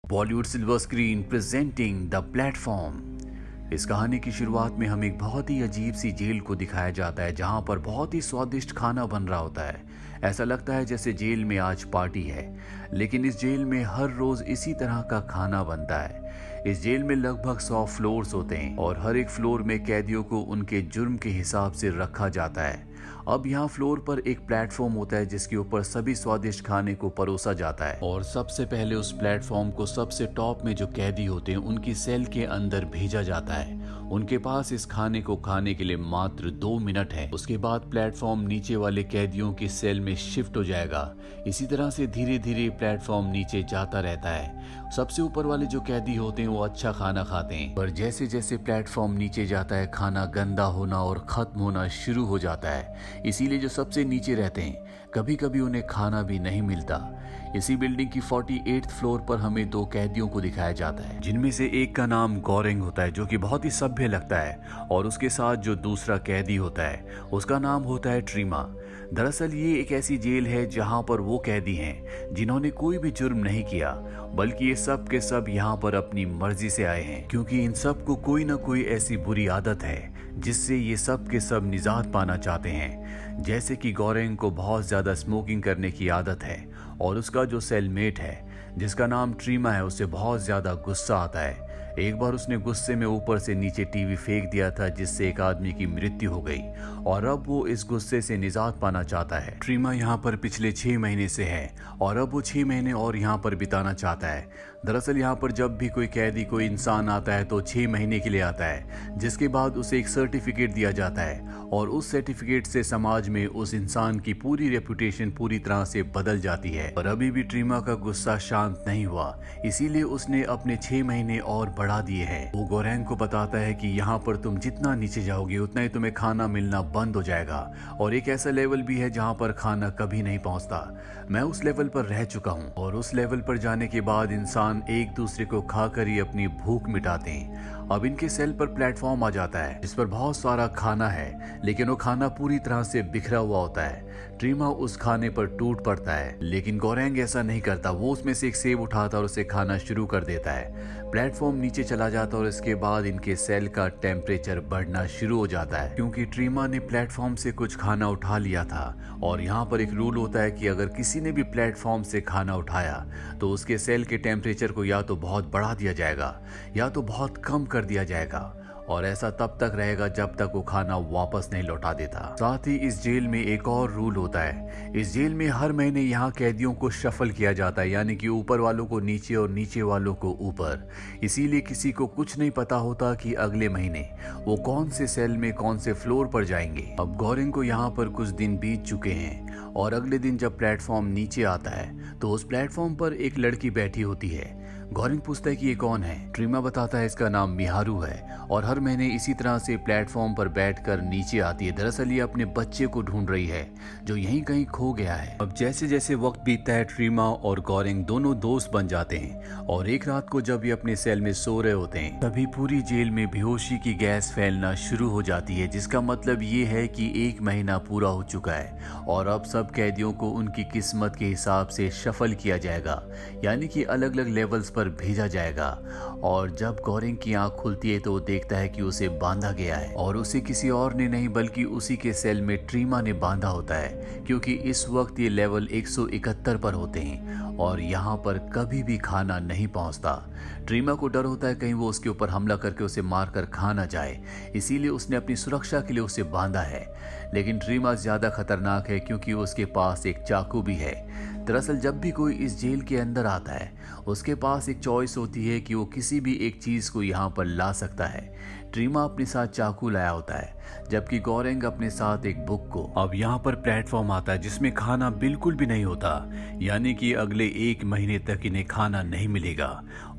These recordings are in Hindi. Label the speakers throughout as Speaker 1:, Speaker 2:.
Speaker 1: Bollywood silver screen presenting the platform. इस कहानी की शुरुआत में हमें एक बहुत ही अजीब सी जेल को दिखाया जाता है जहां पर बहुत ही स्वादिष्ट खाना बन रहा होता है। ऐसा लगता है जैसे जेल में आज पार्टी है, लेकिन इस जेल में हर रोज इसी तरह का खाना बनता है। इस जेल में लगभग 100 फ्लोर्स होते हैं और हर एक फ्लोर में कैदियों को उनके जुर्म के हिसाब से रखा जाता है। अब यहाँ फ्लोर पर एक प्लेटफॉर्म होता है जिसके ऊपर सभी स्वादिष्ट खाने को परोसा जाता है और सबसे पहले उस प्लेटफॉर्म को सबसे टॉप में जो कैदी होते हैं उनकी सेल के अंदर भेजा जाता है। उनके पास इस खाने को खाने के लिए मात्र 2 मिनट है। उसके बाद प्लेटफॉर्म नीचे वाले कैदियों की सेल में शिफ्ट हो जाएगा। इसी तरह से धीरे धीरे प्लेटफॉर्म नीचे जाता रहता है। सबसे ऊपर वाले जो कैदी होते हैं वो अच्छा खाना खाते हैं, पर जैसे जैसे प्लेटफॉर्म नीचे जाता है खाना गंदा होना और खत्म होना शुरू हो जाता है। इसीलिए जो सबसे नीचे रहते हैं कभी कभी उन्हें खाना भी नहीं मिलता। इसी बिल्डिंग की 48th फ्लोर पर हमें 2 कैदियों को दिखाया जाता है, जिनमें से एक का नाम गोरेंग होता है जो कि बहुत ही सभ्य लगता है, और उसके साथ जो दूसरा कैदी होता है उसका नाम होता है ट्रीमा। दरअसल ये एक ऐसी जेल है जहां पर वो कैदी हैं जिन्होंने कोई भी जुर्म नहीं किया, बल्कि ये सब के सब यहाँ पर अपनी मर्जी से आए हैं, क्योंकि इन सब को कोई ना कोई ऐसी बुरी आदत है जिससे ये सब के सब निजात पाना चाहते हैं। जैसे कि गोरेंग को बहुत ज्यादा स्मोकिंग करने की आदत है और उसका जो सेलमेट है जिसका नाम ट्रीमा है उसे बहुत ज्यादा गुस्सा आता है। एक बार उसने गुस्से में ऊपर से नीचे टीवी फेंक दिया था जिससे एक आदमी की मृत्यु हो गई और अब वो इस गुस्से से निजात पाना चाहता है। ट्रीमा यहाँ पर पिछले 6 महीने से है और अब वो 6 महीने और यहाँ पर बिताना चाहता है। दरअसल यहाँ पर जब भी कोई कैदी कोई इंसान आता है तो 6 महीने के लिए आता है, जिसके बाद उसे एक सर्टिफिकेट दिया जाता है और उस सर्टिफिकेट से समाज में उस इंसान की पूरी रेपुटेशन पूरी तरह से बदल जाती है। और अभी भी ट्रीमा का गुस्सा शांत नहीं हुआ, इसीलिए उसने अपने 6 महीने और बढ़ा दिए हैं। वो गोरेंग को बताता है कि यहाँ पर तुम जितना नीचे जाओगे उतना ही तुम्हें खाना मिलना बंद हो जाएगा, और एक ऐसा लेवल भी है जहाँ पर खाना कभी नहीं पहुँचता। मैं उस लेवल पर रह चुका हूँ और उस लेवल पर जाने के बाद इंसान एक दूसरे को खाकर ही अपनी भूख मिटाते हैं। अब इनके सेल पर प्लेटफॉर्म आ जाता है जिस पर बहुत सारा खाना है, लेकिन वो खाना पूरी तरह से बिखरा हुआ होता है। ट्रीमा उस खाने पर टूट पड़ता है, लेकिन गोरेंग ऐसा नहीं करता। वो उसमें से एक सेब उठाता और उसे खाना शुरू कर देता है। प्लेटफॉर्म नीचे चला जाता और इसके बाद इनके सेल का टेम्परेचर बढ़ना शुरू हो जाता है, क्योंकि ट्रीमा ने प्लेटफॉर्म से कुछ खाना उठा लिया था। और यहाँ पर एक रूल होता है कि अगर किसी ने भी प्लेटफॉर्म से खाना उठाया तो उसके सेल के टेम्परेचर को या तो बहुत बढ़ा दिया जाएगा या तो बहुत कम कर दिया जाएगा, और ऐसा तब तक रहेगा जब तक वो खाना वापस नहीं लौटा देता। साथ ही इस जेल में एक और रूल होता है। इस जेल में हर महीने यहाँ कैदियों को शफल किया जाता है, यानी कि ऊपर वालों को नीचे और नीचे वालों को ऊपर। इसीलिए किसी को कुछ नहीं पता होता कि अगले महीने वो कौन से सेल में कौन से फ्लोर पर जाएंगे। अब गोरेंग को यहाँ पर कुछ दिन बीत चुके हैं और अगले दिन जब प्लेटफॉर्म नीचे आता है तो उस प्लेटफॉर्म पर एक लड़की बैठी होती है। गोरेंग पूछता है कि ये कौन है। ट्रीमा बताता है इसका नाम मिहारू है और हर महीने इसी तरह से प्लेटफॉर्म पर बैठकर नीचे आती है। दरअसल ये अपने बच्चे को ढूंढ रही है जो यहीं कहीं खो गया है। अब जैसे जैसे वक्त बीतता है ट्रीमा और गोरेंग दोनों दोस्त बन जाते हैं, और एक रात को जब ये अपने सेल में सो रहे होते हैं तभी पूरी जेल में बेहोशी की गैस फैलना शुरू हो जाती है, जिसका मतलब ये है कि 1 महीना पूरा हो चुका है और अब सब कैदियों को उनकी किस्मत के हिसाब से शफल किया जाएगा, यानी कि अलग अलग लेवल्स पर भेजा जाएगा। और जब गोरेंग की आंख खुलती है तो वो देखता है कि उसे बांधा गया है, और उसे किसी और ने नहीं बल्कि उसी के सेल में ट्रीमा ने बांधा होता है, क्योंकि इस वक्त ये लेवल 171 पर होते हैं और यहाँ पर कभी भी खाना नहीं पहुँचता। ट्रीमा को डर होता है कहीं वो उसके ऊपर हमला करके उसे मारकर खा ना जाए, इसीलिए उसने अपनी सुरक्षा के लिए उसे बांधा है। लेकिन ट्रीमा ज्यादा खतरनाक है क्योंकि उसके पास एक चाकू भी है। दरअसल जब भी कोई इस जेल के अंदर आता है उसके पास एक चॉइस होती है कि वो किसी भी एक चीज को यहाँ पर ला सकता है। ट्रीमा अपने साथ चाकू लाया होता है, जबकि गोरेंग अपने साथ एक बुक को। अब यहाँ पर प्लेटफॉर्म आता है जिसमें खाना बिल्कुल भी नहीं होता, यानी कि अगले 1 महीने तक इन्हें खाना नहीं मिलेगा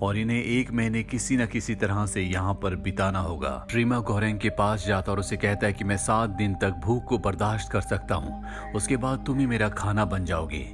Speaker 1: और इन्हें 1 महीने किसी न किसी तरह से यहाँ पर बिताना होगा। ट्रीमा गोरेंग के पास जाता और उसे कहता है कि मैं 7 दिन तक भूख को बर्दाश्त कर सकता हूँ, उसके बाद तुम ही मेरा खाना बन जाओगे।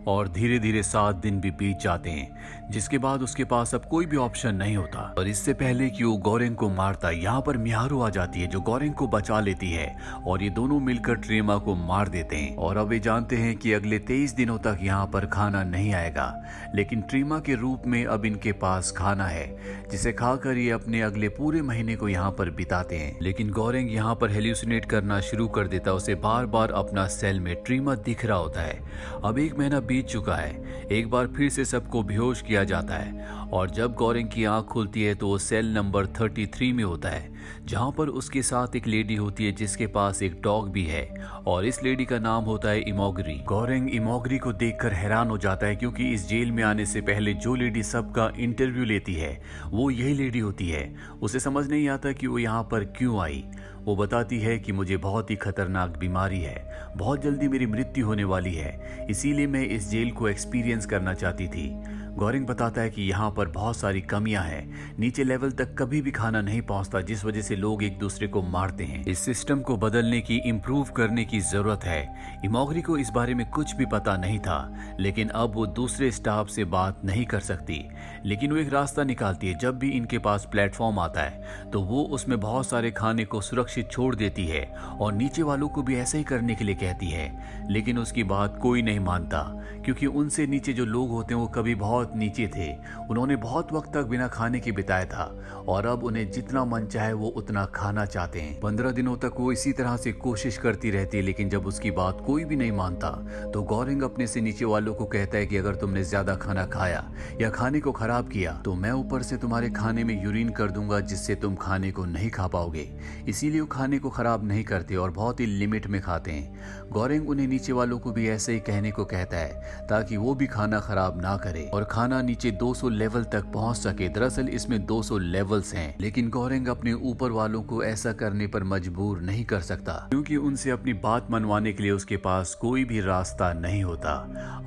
Speaker 1: और धीरे धीरे 7 दिन भी बीत जाते हैं, जिसके बाद उसके पास अब कोई भी ऑप्शन नहीं होता। और इससे पहले कि वो गोरेंग को मारता, यहाँ पर मिहारू आ जाती है जो गोरेंग को बचा लेती है और ये दोनों मिलकर ट्रीमा को मार देते हैं। और अब ये जानते हैं कि अगले 23 दिनों तक यहाँ पर खाना नहीं आएगा, लेकिन ट्रीमा के रूप में अब इनके पास खाना है, जिसे खाकर ये अपने अगले पूरे महीने को यहाँ पर बिताते हैं। लेकिन गोरेंग यहाँ पर हेल्यूसिनेट करना शुरू कर देता, उसे बार बार अपना सेल में ट्रीमा दिख रहा होता है। अब 1 महीना बीत चुका है, एक बार फिर से सबको बेहोश किया जाता है और जब गोरेंग की आंख खुलती है तो वो सेल नंबर 33 में होता है, जहां पर उसके साथ एक लेडी होती है जिसके पास एक डॉग भी है और इस लेडी का नाम होता है इमोगरी। गोरेंग इमोगरी को देखकर हैरान हो जाता है क्योंकि इस जेल में आने से पहले जो लेडी सबका इंटरव्यू लेती है वो यही लेडी होती है। उसे समझ नहीं आता कि वो यहाँ पर क्यों आई। वो बताती है कि मुझे बहुत ही खतरनाक बीमारी है, बहुत जल्दी मेरी मृत्यु होने वाली है, इसीलिए मैं इस जेल को एक्सपीरियंस करना चाहती थी। गोरेंग बताता है कि यहाँ पर बहुत सारी कमियां हैं, नीचे लेवल तक कभी भी खाना नहीं पहुँचता, जिस वजह से लोग एक दूसरे को मारते हैं। इस सिस्टम को बदलने की, इम्प्रूव करने की जरूरत है। इमोगरी को इस बारे में कुछ भी पता नहीं था, लेकिन अब वो दूसरे स्टाफ से बात नहीं कर सकती, लेकिन वो एक रास्ता निकालती है। जब भी इनके पास प्लेटफॉर्म आता है तो वो उसमें बहुत सारे खाने को सुरक्षित छोड़ देती है और नीचे वालों को भी ऐसा ही करने के लिए कहती है, लेकिन उसकी बात कोई नहीं मानता क्योंकि उनसे नीचे जो लोग होते हैं वो कभी बहुत नीचे थे। उन्होंने बहुत वक्त तक बिना खाने के बिताया था और अब उन्हें जितना मन चाहे वो उतना खाना चाहते हैं। 15 दिनों तक वो इसी तरह से कोशिश करती रहती है, लेकिन जब उसकी बात कोई भी नहीं मानता तो गोरेंग अपने से नीचे वालों को कहता है कि अगर तुमने ज्यादा खाना खाया या खाने को खराब किया तो मैं ऊपर से तुम्हारे खाने में यूरिन कर दूंगा, जिससे तुम खाने को नहीं खा पाओगे। इसीलिए वो खाने को खराब नहीं करते और बहुत ही लिमिट में खाते हैं। गोरेंग उन्हें नीचे वालों को भी ऐसे ही कहने को कहता है ताकि वो भी खाना खराब ना करे और खाना नीचे 200 लेवल तक पहुंच सके। दरअसल इसमें 200 लेवल्स हैं, लेकिन गोरेंग अपने ऊपर वालों को ऐसा करने पर मजबूर नहीं कर सकता क्योंकि उनसे अपनी बात मनवाने के लिए उसके पास कोई भी रास्ता नहीं होता।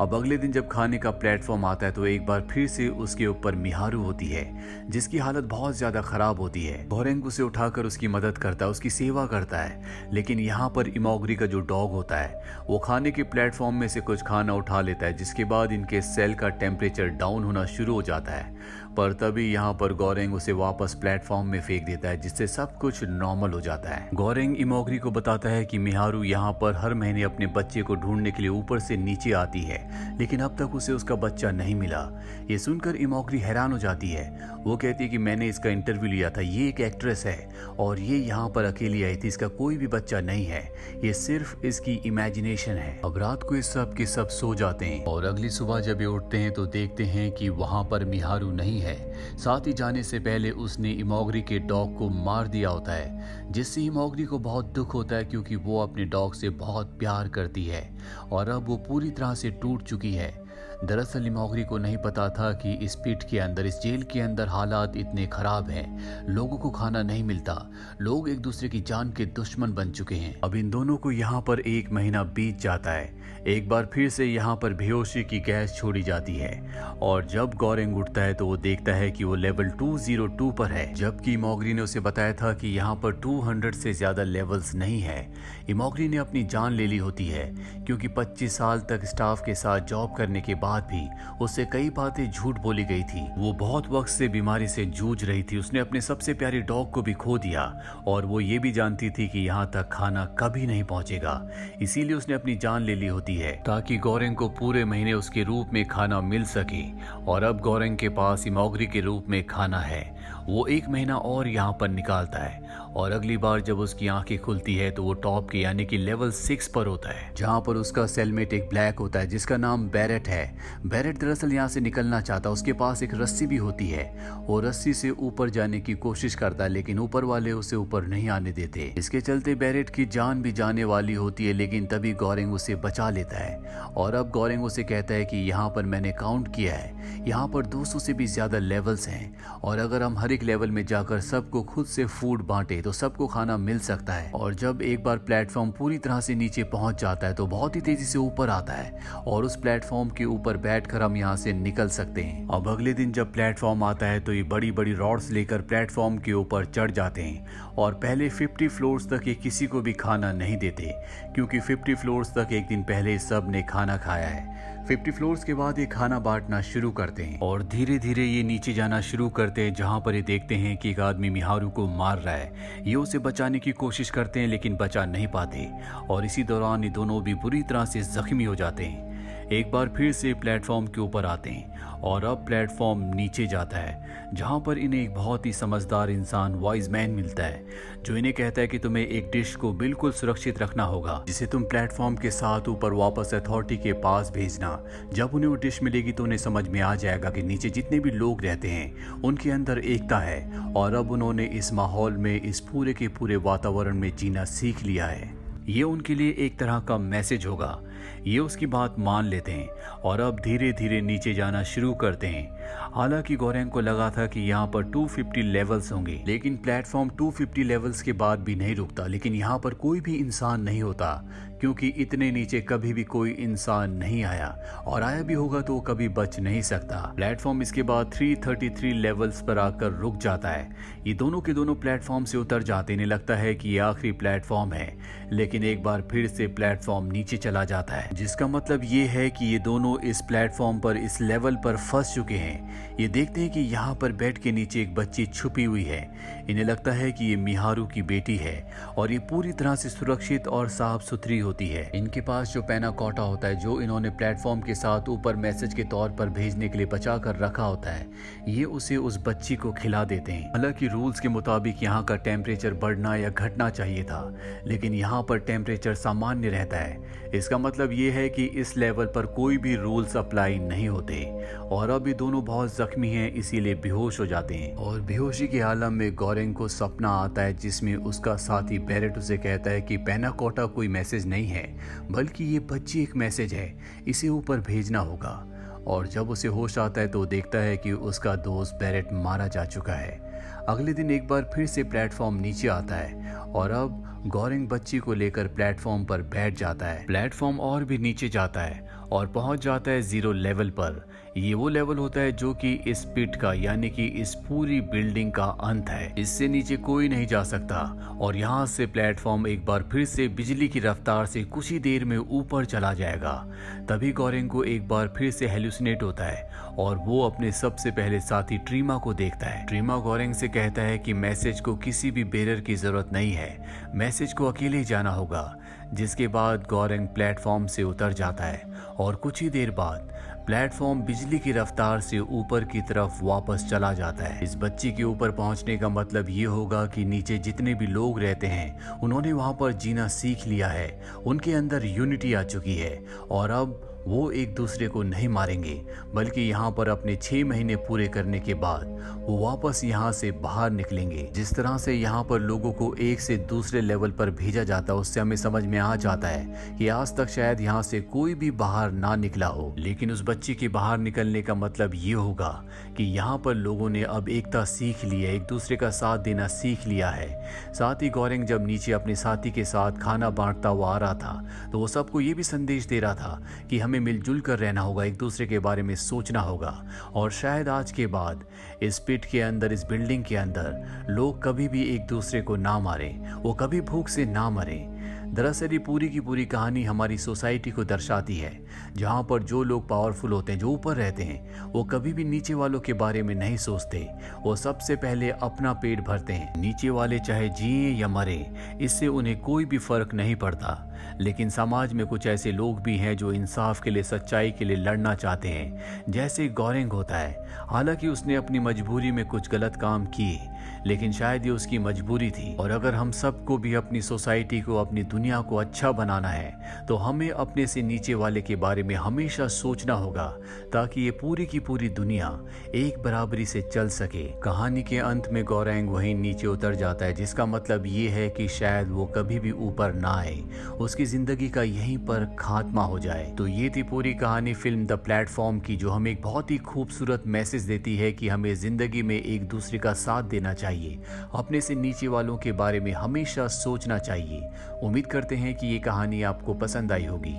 Speaker 1: अब अगले दिन जब खाने का प्लेटफॉर्म आता है तो एक बार फिर से उसके ऊपर मिहारू होती है जिसकी हालत बहुत ज्यादा खराब होती है। गोरेंग उसे उठाकर उसकी मदद करता है, उसकी सेवा करता है, लेकिन यहाँ पर इमोगरी का जो डॉग होता है वो खाने के प्लेटफॉर्म में से कुछ खाना उठा लेता है, जिसके बाद इनके सेल का टेम्परेचर डाउन होना शुरू हो जाता है। पर तभी यहाँ पर गोरेंग उसे वापस प्लेटफॉर्म में फेंक देता है, जिससे सब कुछ नॉर्मल हो जाता है। गोरेंग इमोगरी को बताता है कि मिहारू यहाँ पर हर महीने अपने बच्चे को ढूंढने के लिए ऊपर से नीचे आती है, लेकिन अब तक उसे उसका बच्चा नहीं मिला। ये सुनकर इमोगरी हैरान हो जाती है। वो कहती है कि मैंने इसका इंटरव्यू लिया था, ये एक एक्ट्रेस है और ये यहाँ पर अकेली आई थी, इसका कोई भी बच्चा नहीं है, ये सिर्फ इसकी इमेजिनेशन है। अब रात को इस सब के सब सो जाते हैं और अगली सुबह जब ये उठते हैं तो देखते हैं कि वहाँ पर मिहारू नहीं है। साथ ही जाने से पहले उसने इमोगरी के डॉग को मार दिया होता है, जिससे इमोगरी को बहुत दुख होता है क्योंकि वो अपने डॉग से बहुत प्यार करती है और अब वो पूरी तरह से टूट चुकी है। दरअसल इमोगरी को नहीं पता था कि इस पिट के अंदर, इस जेल के अंदर हालात इतने खराब हैं, लोगों को खाना नहीं मिलता, लोग एक दूसरे की जान के दुश्मन बन चुके हैं। अब इन दोनों को यहाँ पर 1 महीना बीत जाता है। एक बार फिर से यहाँ पर बेहोशी की गैस छोड़ी जाती है और जब गोरेंग उठता है तो वो देखता है कि वो लेवल 202 पर है, जबकि इमोगरी ने उसे बताया था कि यहाँ पर 200 से ज्यादा लेवल्स नहीं है। इमोगरी ने अपनी जान ले ली होती है क्योंकि 25 साल तक स्टाफ के साथ जॉब करने के बाद भी उससे कई बातें झूठ बोली गई थी। वो बहुत वक्त से बीमारी से जूझ रही थी, उसने अपने सबसे प्यारे डॉग को भी खो दिया और वो ये भी जानती थी कि यहाँ तक खाना कभी नहीं पहुंचेगा, इसीलिए उसने अपनी जान ले ली होती है ताकि गोरेंग को पूरे महीने उसके रूप में खाना मिल सके। और अब गोरेंग के पास इमोगरी के रूप में खाना है। वो 1 महीना और यहाँ पर निकालता है और अगली बार जब उसकी आंखें खुलती है तो वो टॉप के यानी कि लेवल 6 पर होता है, जहाँ पर उसका सेलमेट एक ब्लैक होता है जिसका नाम बैरेट है। बैरेट दरअसल यहाँ से निकलना चाहता, उसके पास एक रस्सी भी होती है, वो रस्सी से ऊपर जाने की कोशिश करता है लेकिन ऊपर वाले उसे ऊपर नहीं आने देते। इसके चलते बैरेट की जान भी जाने वाली होती है, लेकिन तभी गोरेंग उसे बचा लेता है और अब गोरेंग उसे कहता है कि यहाँ पर मैंने काउंट किया है, यहाँ पर 200 से भी ज्यादा लेवल्स हैं और अगर हम हर एक लेवल में जाकर सबको खुद से फूड बांटे तो सबको खाना मिल सकता है। और जब एक बार प्लेटफॉर्म पूरी तरह से नीचे पहुंच जाता है तो बहुत ही तेजी से ऊपर आता है और उस प्लेटफॉर्म के ऊपर बैठकर हम यहाँ से निकल सकते हैं। अब अगले दिन जब प्लेटफॉर्म आता है तो ये बड़ी बड़ी रॉड्स लेकर प्लेटफॉर्म के ऊपर चढ़ जाते हैं और पहले 50 फ्लोर्स तक ये किसी को भी खाना नहीं देते क्योंकि 50 फ्लोर्स तक एक दिन पहले सब ने खाना खाया है। 50 फ्लोर्स के बाद ये खाना बांटना शुरू करते हैं और धीरे धीरे ये नीचे जाना शुरू करते हैं, जहाँ पर ये देखते हैं कि एक आदमी मिहारू को मार रहा है। ये उसे बचाने की कोशिश करते हैं लेकिन बचा नहीं पाते और इसी दौरान ये दोनों भी बुरी तरह से जख्मी हो जाते हैं। एक बार फिर से प्लेटफॉर्म के ऊपर आते हैं और अब प्लेटफॉर्म नीचे जाता है, जहाँ पर इन्हें एक बहुत ही समझदार इंसान वाइज मैन मिलता है, जो इन्हें कहता है कि तुम्हें एक डिश को बिल्कुल सुरक्षित रखना होगा, जिसे तुम प्लेटफॉर्म के साथ ऊपर वापस अथॉरिटी के पास भेजना। जब उन्हें वो डिश मिलेगी तो उन्हें समझ में आ जाएगा कि नीचे जितने भी लोग रहते हैं उनके अंदर एकता है और अब उन्होंने इस माहौल में, इस पूरे के पूरे वातावरण में जीना सीख लिया है। ये उनके लिए एक तरह का मैसेज होगा। ये उसकी बात मान लेते हैं और अब धीरे धीरे नीचे जाना शुरू करते हैं। हालांकि गोरेंग को लगा था कि यहाँ पर 250 लेवल्स होंगे, लेकिन प्लेटफॉर्म 250 लेवल्स के बाद भी नहीं रुकता। लेकिन यहाँ पर कोई भी इंसान नहीं होता, क्योंकि इतने नीचे कभी भी कोई इंसान नहीं आया, और आया भी होगा तो वो कभी बच नहीं सकता। प्लेटफॉर्म इसके बाद 333 लेवल्स पर आकर रुक जाता है। ये दोनों के दोनों प्लेटफॉर्म से उतर जाते, इन्हें लगता है कि ये आखिरी प्लेटफॉर्म है, लेकिन एक बार फिर से प्लेटफॉर्म नीचे चला जाता है, जिसका मतलब ये है कि ये दोनों इस प्लेटफॉर्म पर, इस लेवल पर फंस चुके हैं। ये देखते हैं कि यहाँ पर बेड के नीचे एक बच्ची छुपी हुई है। इन्हें लगता है कि ये मिहारू की बेटी है और ये पूरी तरह से सुरक्षित और साफ सुथरी होती है। इनके पास जो पैना कोटा होता है, जो इन्होंने प्लेटफॉर्म के साथ ऊपर मैसेज के तौर पर भेजने के लिए बचा कर रखा होता है, ये उसे उस बच्ची को खिला देते हैं। हालांकि रूल्स के मुताबिक यहाँ का टेम्परेचर बढ़ना या घटना चाहिए था, लेकिन यहाँ पर टेम्परेचर सामान्य रहता है। इसका मतलब ये है कि इस लेवल पर कोई भी रूल्स अप्लाई नहीं होते और अब ये दोनों बहुत जख्मी हैं, इसीलिए बेहोश हो जाते हैं। और बेहोशी के आलम में गोरेंग को सपना आता है, जिसमें उसका साथी बैरेट उसे कहता है कि पैना कोटा कोई मैसेज नहीं है, बल्कि ये बच्ची एक मैसेज है, इसे ऊपर भेजना होगा। और जब उसे होश आता है तो देखता है कि उसका दोस्त बैरेट मारा जा चुका है। अगले दिन एक बार फिर से प्लेटफॉर्म नीचे आता है और अब गोरेंग बच्ची को लेकर प्लेटफॉर्म पर बैठ जाता है। प्लेटफॉर्म और भी नीचे जाता है और पहुंच जाता है 0 लेवल पर। ये वो लेवल होता है जो कि इस पिट का, यानी कि इस पूरी बिल्डिंग का अंत है। इससे नीचे कोई नहीं जा सकता और यहाँ से प्लेटफॉर्म एक बार फिर से बिजली की रफ्तार से कुछ ही देर में ऊपर चला जाएगा। तभी गोरेंग को एक बार फिर से हेलुसिनेट होता है और वो अपने सबसे पहले साथी ट्रीमा को देखता है। ट्रीमा गोरेंग से कहता है कि मैसेज को किसी भी बेरर की जरूरत नहीं है, मैसेज को अकेले ही जाना होगा। जिसके बाद गोरेंग प्लेटफॉर्म से उतर जाता है और कुछ ही देर बाद प्लेटफॉर्म बिजली की रफ्तार से ऊपर की तरफ वापस चला जाता है। इस बच्ची के ऊपर पहुंचने का मतलब ये होगा कि नीचे जितने भी लोग रहते हैं उन्होंने वहां पर जीना सीख लिया है, उनके अंदर यूनिटी आ चुकी है और अब वो एक दूसरे को नहीं मारेंगे, बल्कि यहाँ पर अपने 6 महीने पूरे करने के बाद वो वापस यहाँ से बाहर निकलेंगे। जिस तरह से यहाँ पर लोगों को एक से दूसरे लेवल पर भेजा जाता है, उससे हमें समझ में आ जाता है कि आज तक शायद यहाँ से कोई भी बाहर ना निकला हो। लेकिन उस बच्ची के बाहर निकलने का मतलब ये होगा कि यहाँ पर लोगों ने अब एकता सीख ली है, एक दूसरे का साथ देना सीख लिया है। साथ ही गोरेंग जब नीचे अपने साथी के साथ खाना बांटता हुआ आ रहा था, तो वो सबको ये भी संदेश दे रहा था कि हमें मिलजुल कर रहना होगा, एक दूसरे के बारे में सोचना होगा और शायद आज के बाद इस पिट के अंदर, इस बिल्डिंग के अंदर लोग कभी भी एक दूसरे को ना मारें, वो कभी भूख से ना मरें। दरअसल ये पूरी की पूरी कहानी हमारी सोसाइटी को दर्शाती है, जहाँ पर जो लोग पावरफुल होते हैं, जो ऊपर रहते हैं, वो कभी भी नीचे वालों के बारे में नहीं सोचते। वो सबसे पहले अपना पेट भरते हैं। नीचे वाले चाहे जिए या मरे, इससे उन्हें कोई भी फर्क नहीं पड़ता। लेकिन समाज में कुछ ऐसे लोग भी हैं जो इंसाफ के लिए, सच्चाई के लिए लड़ना चाहते हैं, जैसे गोरेंग होता है। हालांकि उसने अपनी मजबूरी में कुछ गलत काम किए, लेकिन शायद ये उसकी मजबूरी थी। और अगर हम सबको भी अपनी सोसाइटी को, अपनी दुनिया को अच्छा बनाना है, तो हमें अपने से नीचे वाले के बारे में हमेशा सोचना होगा, ताकि ये पूरी की पूरी दुनिया एक बराबरी से चल सके। कहानी के अंत में गोरेंग वहीं नीचे उतर जाता है, जिसका मतलब ये है कि शायद वो कभी भी ऊपर ना आए, उसकी जिंदगी का यहीं पर खात्मा हो जाए। तो ये थी पूरी कहानी फिल्म द प्लेटफॉर्म की, जो हमें एक बहुत ही खूबसूरत मैसेज देती है कि हमें जिंदगी में एक दूसरे का साथ देना चाहिए, अपने से नीचे वालों के बारे में हमेशा सोचना चाहिए। उम्मीद करते हैं कि ये कहानी आपको पसंद आई होगी।